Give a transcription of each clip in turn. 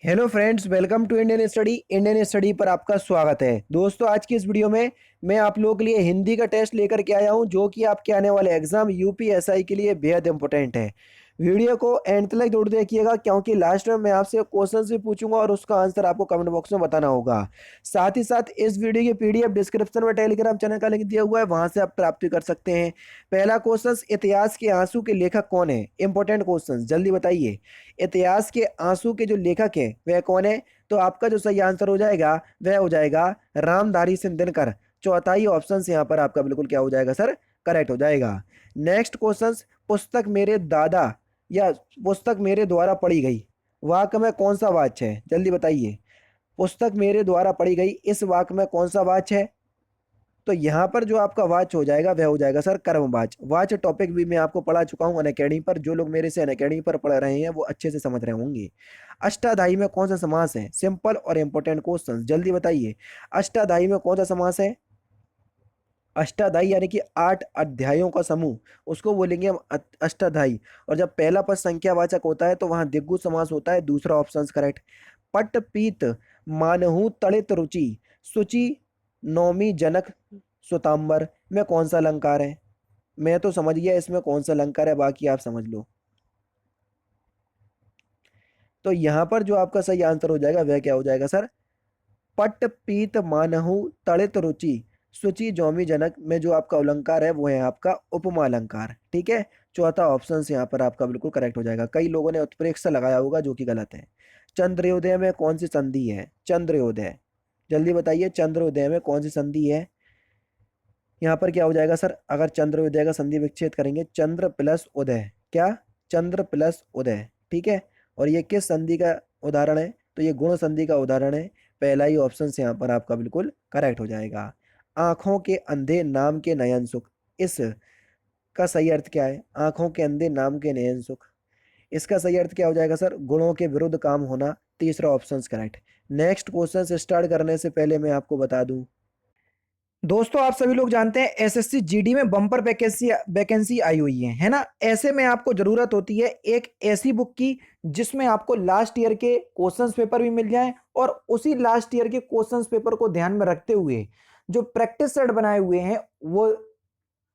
Hello friends, welcome to Indian study पर आपका स्वागत है। दोस्तों, आज की इस वीडियो में मैं आप लोगों के लिए हिंदी का टेस्ट लेकर के आया हूं, जो कि आपके आने वाले एग्जाम यूपीएसआई के लिए बेहद इंपॉर्टेंट है। वीडियो को एंड तक जरूर देखिएगा, क्योंकि लास्ट में मैं आपसे क्वेश्चन भी पूछूंगा और उसका आंसर आपको कमेंट बॉक्स में बताना होगा। साथ ही साथ इस वीडियो की पीडीएफ डिस्क्रिप्शन में टेलीग्राम चैनल का लिंक दिया हुआ है, वहां से आप प्राप्त कर सकते हैं। पहला क्वेश्चन, इतिहास के आंसू के लेखक कौन है? इंपॉर्टेंट क्वेश्चन, जल्दी बताइए। इतिहास के आंसू के जो लेखक हैं वह कौन है? तो आपका जो सही आंसर हो जाएगा वह हो जाएगा रामधारी सिंह दिनकर। चौथा ही ऑप्शन यहाँ पर आपका बिल्कुल क्या हो जाएगा सर? करेक्ट हो जाएगा। नेक्स्ट क्वेश्चन, पुस्तक मेरे दादा या पुस्तक मेरे द्वारा पढ़ी गई वाक्य में कौन सा वाच्य है? जल्दी बताइए। पुस्तक मेरे द्वारा पढ़ी गई, इस वाक्य में कौन सा वाच्य है? तो यहाँ पर जो आपका वाच हो जाएगा वह हो जाएगा सर कर्मवाच। वाच टॉपिक भी मैं आपको पढ़ा चुका हूँ अनअकैडमी पर। जो लोग मेरे से अनअकैडमी पर पढ़ रहे हैं वो अच्छे से समझ रहे होंगे। अष्टाध्यायी में कौन सा समास है? सिंपल और इंपॉर्टेंट क्वेश्चन, जल्दी बताइए। अष्टाध्यायी में कौन सा समास है? अष्टाध्यायी यानी कि 8 अध्यायों का समूह, उसको बोलेंगे हम अष्टाध्यायी। और जब पहला पद संख्यावाचक होता है तो वहां द्विगु समास होता है। दूसरा ऑप्शन करेक्ट। पट पीत मानहु तड़ित रुचि सुचि नौमी जनक सुतांबर में कौन सा अलंकार है? मैं तो समझ गया इसमें कौन सा अलंकार है, बाकी आप समझ लो। तो यहां पर जो आपका सही आंसर हो जाएगा वह क्या हो जाएगा सर? पट पीत मानहु तड़ित रुचि सुचि जौमी जनक में जो आपका अलंकार है वो है आपका उपमा अलंकार। ठीक है। चौथा ऑप्शन से यहाँ पर आपका बिल्कुल करेक्ट हो जाएगा। कई लोगों ने उत्प्रेक्षा लगाया होगा, जो कि गलत है। चंद्रोदय में कौन सी संधि है? चंद्रोदय, जल्दी बताइए, चंद्रोदय में कौन सी संधि है? यहाँ पर क्या हो जाएगा सर? अगर चंद्रोदय का संधि विच्छेद करेंगे, चंद्र प्लस उदय, क्या? चंद्र प्लस उदय। ठीक है। और ये किस संधि का उदाहरण है? तो ये गुण संधि का उदाहरण है। पहला ही ऑप्शन से यहाँ पर आपका बिल्कुल करेक्ट हो जाएगा। आंखों के अंधे नाम के नयन सुख, इस का सही अर्थ क्या है? आंखों के अंधे नाम के नयन सुख, इसका सही अर्थ क्या हो जाएगा सर? गुणों के विरुद्ध काम होना। तीसरा ऑप्शन करेक्ट। नेक्स्ट क्वेश्चन से स्टार्ट करने से पहले मैं आपको बता दूं, दोस्तों, आप सभी लोग जानते हैं एसएससी जीडी में बम्पर वैकेंसी वैकेंसी आई हुई है ना। ऐसे में आपको जरूरत होती है एक ऐसी बुक की जिसमें आपको लास्ट ईयर के क्वेश्चंस पेपर भी मिल जाएं, और उसी लास्ट ईयर के क्वेश्चंस पेपर को ध्यान में रखते हुए जो प्रैक्टिस सेट बनाए हुए हैं वो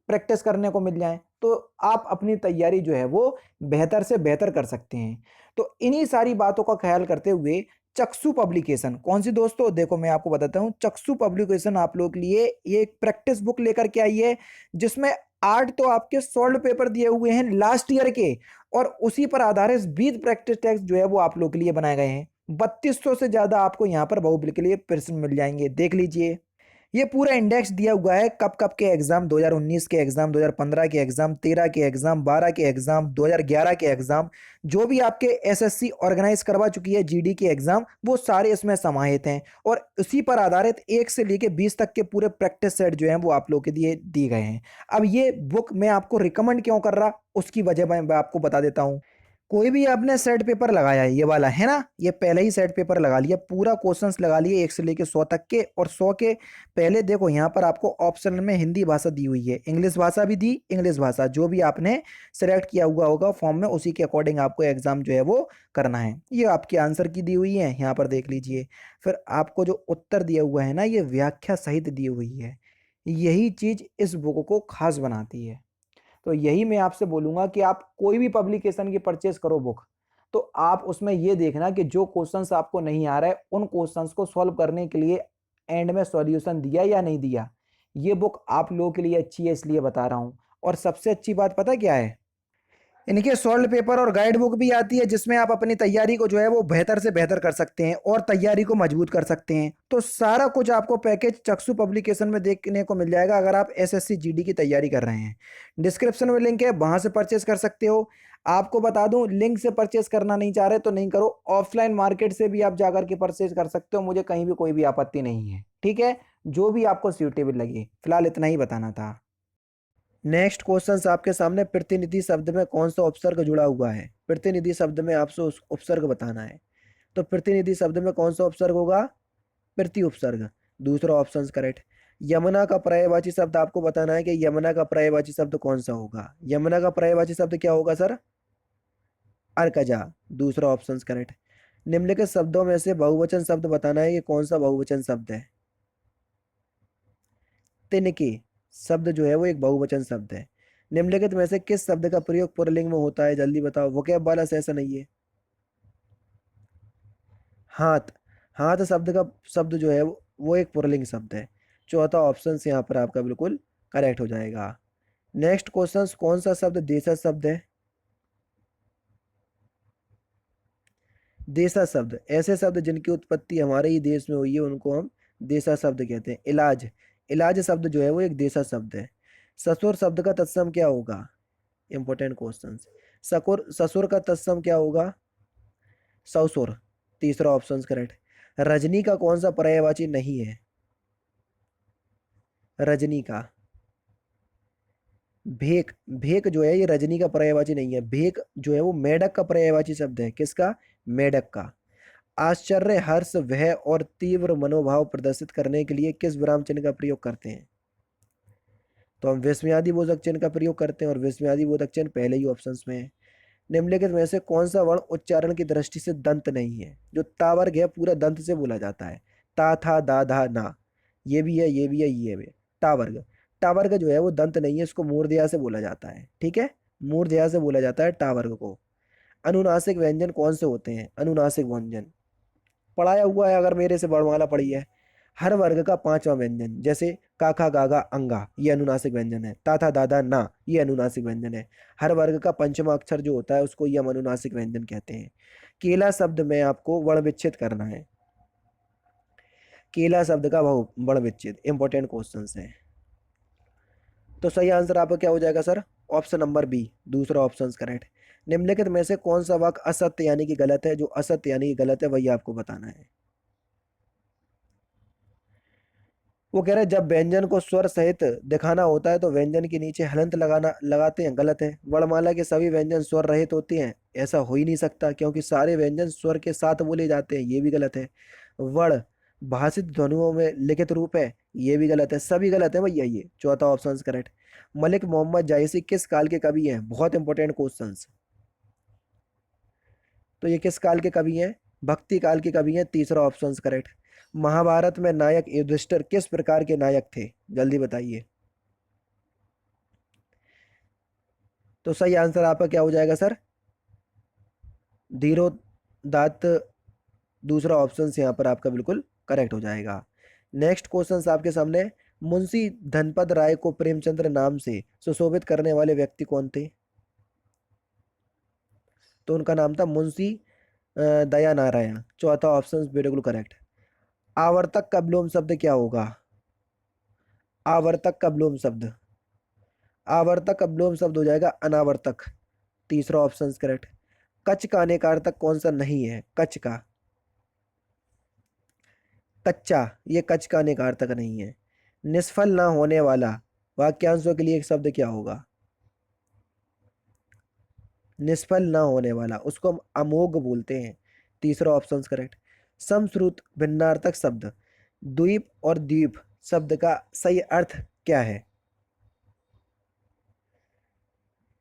प्रैक्टिस करने को मिल जाए, तो आप अपनी तैयारी जो है वो बेहतर से बेहतर कर सकते हैं। तो इन्हीं सारी बातों का ख्याल करते हुए चक्षु पब्लिकेशन, कौन सी दोस्तों? देखो मैं आपको बताता हूं। चक्षु पब्लिकेशन आप लोग के लिए ये एक प्रैक्टिस बुक लेकर के आई है, जिसमें 8 तो आपके सॉल्व पेपर दिए हुए हैं लास्ट ईयर के, और उसी पर आधारित 20 प्रैक्टिस टेस्ट जो है वो आप लोग के लिए बनाए गए हैं। 3200 से ज्यादा आपको यहाँ पर बहुबल के लिए प्रश्न मिल जाएंगे, देख लीजिए। ये पूरा इंडेक्स दिया हुआ है कब कब के एग्जाम, 2019 के एग्जाम, 2015 के एग्जाम, 13 के एग्जाम, 12 के एग्जाम, 2011 के एग्जाम, जो भी आपके एसएससी ऑर्गेनाइज करवा चुकी है जीडी के एग्जाम, वो सारे इसमें समाहित हैं। और उसी पर आधारित 1 से लेके 20 तक के पूरे प्रैक्टिस सेट जो हैं वो आप लोग के लिए दिए गए हैं। अब ये बुक मैं आपको रिकमेंड क्यों कर रहा, उसकी वजह मैं आपको बता देता हूँ। कोई भी आपने सेट पेपर लगाया है, ये वाला है ना, ये पहले ही सेट पेपर लगा लिया, पूरा क्वेश्चंस लगा लिए 1 से लेके 100 तक के, और 100 के पहले देखो यहाँ पर आपको ऑप्शन में हिंदी भाषा दी हुई है, इंग्लिश भाषा भी दी। इंग्लिश भाषा जो भी आपने सेलेक्ट किया हुआ होगा फॉर्म में, उसी के अकॉर्डिंग आपको एग्जाम जो है वो करना है। ये आपके आंसर की दी हुई है, यहाँ पर देख लीजिए। फिर आपको जो उत्तर दिया हुआ है ना, ये व्याख्या सहित दी हुई है। यही चीज इस बुक को खास बनाती है। तो यही मैं आपसे बोलूंगा कि आप कोई भी पब्लिकेशन की परचेस करो बुक, तो आप उसमें ये देखना कि जो क्वेश्चंस आपको नहीं आ रहा है उन क्वेश्चंस को सॉल्व करने के लिए एंड में सॉल्यूशन दिया या नहीं दिया। ये बुक आप लोगों के लिए अच्छी है, इसलिए बता रहा हूं। और सबसे अच्छी बात पता क्या है? इनके सॉल्व पेपर और गाइड बुक भी आती है, जिसमें आप अपनी तैयारी को जो है वो बेहतर से बेहतर कर सकते हैं और तैयारी को मजबूत कर सकते हैं। तो सारा कुछ आपको पैकेज चक्षु पब्लिकेशन में देखने को मिल जाएगा, अगर आप एसएससी जीडी की तैयारी कर रहे हैं। डिस्क्रिप्शन में लिंक है, वहां से परचेस कर सकते हो। आपको बता दूं, लिंक से परचेस करना नहीं चाह रहे तो नहीं करो, ऑफलाइन मार्केट से भी आप जाकर के परचेस कर सकते हो, मुझे कहीं भी कोई भी आपत्ति नहीं है। ठीक है, जो भी आपको सूटेबल लगे। फिलहाल इतना ही बताना था। नेक्स्ट क्वेश्चन आपके सामने, प्रतिनिधि शब्द में कौन सा उपसर्ग जुड़ा हुआ है? प्रतिनिधि शब्द में आपसे उस उपसर्ग बताना है। तो प्रतिनिधि शब्द में कौन सा उपसर्ग होगा? प्रति उपसर्ग। दूसरा ऑप्शन करेक्ट। यमुना का पर्यायवाची शब्द आपको बताना है कि यमुना का पर्यायवाची शब्द कौन सा होगा। यमुना का पर्यायवाची शब्द क्या होगा सर? अर्कजा। दूसरा ऑप्शन करेक्ट। निम्नलिखित शब्दों में से बहुवचन शब्द बताना है कि कौन सा बहुवचन शब्द है। तिनके शब्द जो है वो एक बहुवचन शब्द है। निम्नलिखित में से किस शब्द का प्रयोग पुल्लिंग में होता है, जल्दी बताओ। वोकैब वाला से ऐसा नहीं है। हाथ। हाथ शब्द का शब्द जो है वो एक पुल्लिंग शब्द है। चौथा ऑप्शन से यहाँ पर आपका बिल्कुल करेक्ट हो जाएगा। नेक्स्ट क्वेश्चन, कौन सा शब्द देशज शब्द है। देशज शब्द ऐसे शब्द जिनकी उत्पत्ति हमारे ही देश में हुई है, उनको हम देशज शब्द कहते हैं। इलाज। इलाज शब्द जो है वो एक देशज शब्द है। ससुर शब्द का तत्सम क्या होगा। Important question. सकुर ससुर का तत्सम क्या होगा। ससुर। तीसरा ऑप्शन करेक्ट। रजनी का कौन सा पर्यायवाची नहीं है। रजनी का। भेक। भेक जो है ये रजनी का पर्यायवाची नहीं है। भेक जो है वो मेढक का पर्यायवाची शब्द है। किसका। मेढक का। आश्चर्य, हर्ष, भय और तीव्र मनोभाव प्रदर्शित करने के लिए किस विराम चिन्ह का प्रयोग करते हैं। तो हम विस्मयादि बोधक चिन्ह का प्रयोग करते हैं, और विस्मयादि बोधक चिन्ह पहले ही ऑप्शंस में है। निम्नलिखित में से कौन सा वर्ण उच्चारण की दृष्टि से दंत नहीं है। जो ता वर्ग है पूरा दंत से बोला जाता है। ता था दा धा ना, ये भी है, ये भी है, ये भी है। टा वर्ग। टा वर्ग जो है वो दंत नहीं है, इसको मूर्धया से बोला जाता है। ठीक है, मूर्धया से बोला जाता है टा वर्ग को। अनुनासिक व्यंजन कौन से होते हैं। अनुनासिक व्यंजन पढ़ाया हुआ है, अगर मेरे से वर्णमाला पढ़ी है। हर वर्ग का पांचवा व्यंजन, जैसे काखा गागा अंगा, ये अनुनासिक व्यंजन है। ताथा दादा ना, ये अनुनासिक व्यंजन है। हर वर्ग का पंचमा अक्षर जो होता है उसको ये हम अनुनासिक व्यंजन कहते हैं। केला शब्द में आपको वर्ण विच्छेद करना है। केला शब्द का बहु वर्ण विच्छेद इंपॉर्टेंट क्वेश्चन है। तो सही आंसर आपका क्या हो जाएगा सर। ऑप्शन नंबर बी, दूसरा ऑप्शन करेक्ट। निम्नलिखित में से कौन सा वाक्य असत्य यानी कि गलत है। जो असत्य यानी कि गलत है वही आपको बताना है। वो कह रहे हैं जब व्यंजन को स्वर सहित दिखाना होता है तो व्यंजन के नीचे हलंत लगाते हैं, गलत है। वर्णमाला के सभी व्यंजन स्वर रहित होते हैं, ऐसा हो ही नहीं सकता, क्योंकि सारे व्यंजन स्वर के साथ बोले जाते हैं, ये भी गलत है। वर्ण भाषित ध्वनियों में लिखित रूप है, ये भी गलत है। सभी गलत है भैया, ये चौथा ऑप्शन करेक्ट। मलिक मोहम्मद जायसी किस काल के कवि हैं। बहुत इंपॉर्टेंट क्वेश्चन। तो ये किस काल के कवि हैं। भक्ति काल के कवि हैं, तीसरा ऑप्शन करेक्ट। महाभारत में नायक युधिष्ठिर किस प्रकार के नायक थे, जल्दी बताइए। तो सही आंसर आपका क्या हो जाएगा सर। धीरोदात्त, दूसरा ऑप्शन यहाँ पर आपका बिल्कुल करेक्ट हो जाएगा। नेक्स्ट क्वेश्चन आपके सामने। मुंशी धनपत राय को प्रेमचंद्र नाम से सुशोभित करने वाले व्यक्ति कौन थे। तो उनका नाम था मुंशी दया नारायण, चौथा ऑप्शन बिल्कुल करेक्ट। आवर्तक का विलोम शब्द क्या होगा। आवर्तक का विलोम शब्द, आवर्तक का विलोम शब्द हो जाएगा अनावर्तक, तीसरा ऑप्शन करेक्ट। कच का अनेकार्थक कौन सा नहीं है। कच का, कच्चा, ये कच का अनेकार्थक नहीं है। निष्फल ना होने वाला वाक्यांशों के लिए एक शब्द क्या होगा। निष्फल ना होने वाला उसको हम अमोघ बोलते हैं, तीसरा ऑप्शन करेक्ट। समश्रुत भिन्नार्थक शब्द द्वीप और द्वीप शब्द का सही अर्थ क्या है।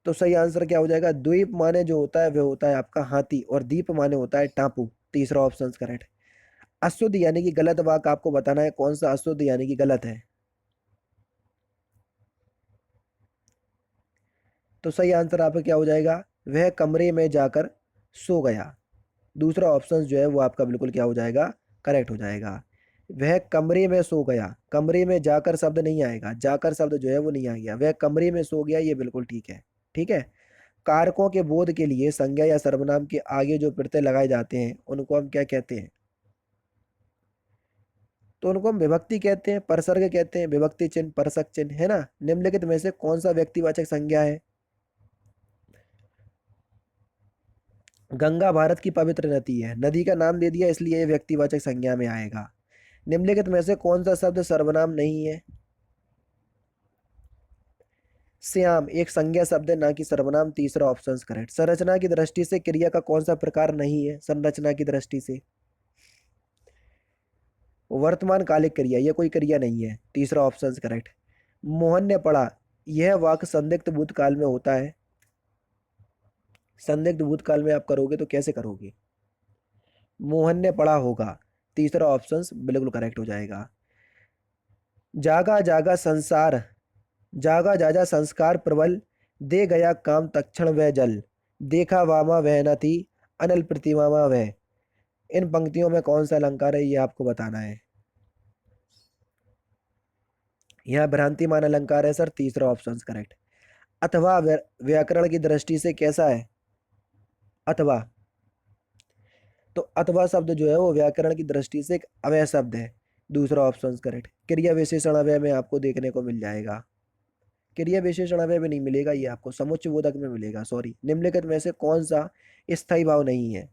तो सही आंसर क्या हो जाएगा। द्वीप माने जो होता है वह होता है आपका हाथी, और द्वीप माने होता है टापू, तीसरा ऑप्शन करेक्ट। अशुद्ध यानी कि गलत वाक्य आपको बताना है, कौन सा अशुद्ध यानी कि गलत है। तो सही आंसर आपका क्या हो जाएगा। वह कमरे में जाकर सो गया, दूसरा ऑप्शन जो है वो आपका बिल्कुल क्या हो जाएगा, करेक्ट हो जाएगा। वह कमरे में सो गया, कमरे में जाकर शब्द नहीं आएगा, जाकर शब्द जो है वो नहीं आएगा। वह कमरे में सो गया, ये बिल्कुल ठीक है। ठीक है। कारकों के बोध के लिए संज्ञा या सर्वनाम के आगे जो प्रत्यय लगाए जाते हैं उनको हम क्या कहते हैं। तो उनको हम विभक्ति कहते हैं, परसर्ग कहते हैं, विभक्ति चिन्ह, परसक चिन्ह, है ना। निम्नलिखित में से कौन सा व्यक्तिवाचक संज्ञा है। गंगा भारत की पवित्र नदी है, नदी का नाम दे दिया इसलिए ये व्यक्तिवाचक संज्ञा में आएगा। निम्नलिखित में से कौन सा शब्द सर्वनाम नहीं है। श्याम एक संज्ञा शब्द है, ना कि सर्वनाम, तीसरा ऑप्शन करेक्ट। संरचना की दृष्टि से क्रिया का कौन सा प्रकार नहीं है। संरचना की दृष्टि से वर्तमान कालिक क्रिया, ये कोई क्रिया नहीं है, तीसरा ऑप्शन करेक्ट। मोहन ने पढ़ा, यह वाक्य संदिग्ध भूतकाल में होता है। संदिग्ध भूतकाल में आप करोगे तो कैसे करोगे। मोहन ने पढ़ा होगा। तीसरा ऑप्शन बिल्कुल करेक्ट हो जाएगा। जागा जागा संसार, जागा जागा संस्कार प्रबल, दे गया काम तक्षण वह जल, देखा वामा वह न थी, अनल प्रतिमा वह। इन पंक्तियों में कौन सा अलंकार है ये आपको बताना है। यह भ्रांतिमान अलंकार है सर, तीसरा ऑप्शन करेक्ट। अथवा व्याकरण की दृष्टि से कैसा है? अथवा, तो अथवा शब्द जो है वो व्याकरण की दृष्टि से एक अव्यय शब्द है। दूसरा ऑप्शन करेक्ट। क्रिया विशेषण अव्यय में आपको देखने को मिल जाएगा। क्रिया विशेषण अव्यय में नहीं मिलेगा, ये आपको समुच्चय बोधक में मिलेगा। सॉरी, निम्नलिखित में से कौन सा स्थायी भाव नहीं है?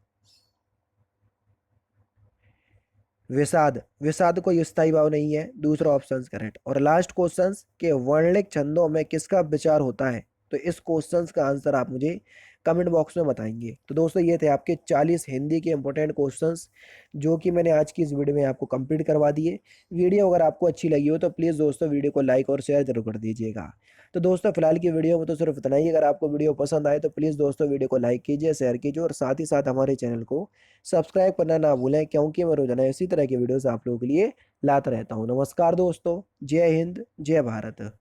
विषाद, विषाद कोई स्थायी भाव नहीं है। दूसरा ऑप्शन करेक्ट। और लास्ट क्वेश्चन के वर्णिक छंदों में किसका विचार होता है? तो इस क्वेश्चन का आंसर आप मुझे कमेंट बॉक्स में बताएंगे। तो दोस्तों ये थे आपके 40 हिंदी के इंपॉर्टेंट क्वेश्चंस जो कि मैंने आज की इस वीडियो में आपको कंप्लीट करवा दिए। वीडियो अगर आपको अच्छी लगी हो तो प्लीज़ दोस्तों वीडियो को लाइक और शेयर जरूर कर दीजिएगा। तो दोस्तों फिलहाल की वीडियो में तो सिर्फ इतना ही। अगर आपको वीडियो पसंद आए तो प्लीज़ दोस्तों वीडियो को लाइक कीजिए, शेयर कीजिए और साथ ही साथ हमारे चैनल को सब्सक्राइब करना ना भूलें, क्योंकि मैं रोजाना इसी तरह की वीडियोस आप लोगों के लिए लाता रहता हूँ। नमस्कार दोस्तों, जय हिंद, जय भारत।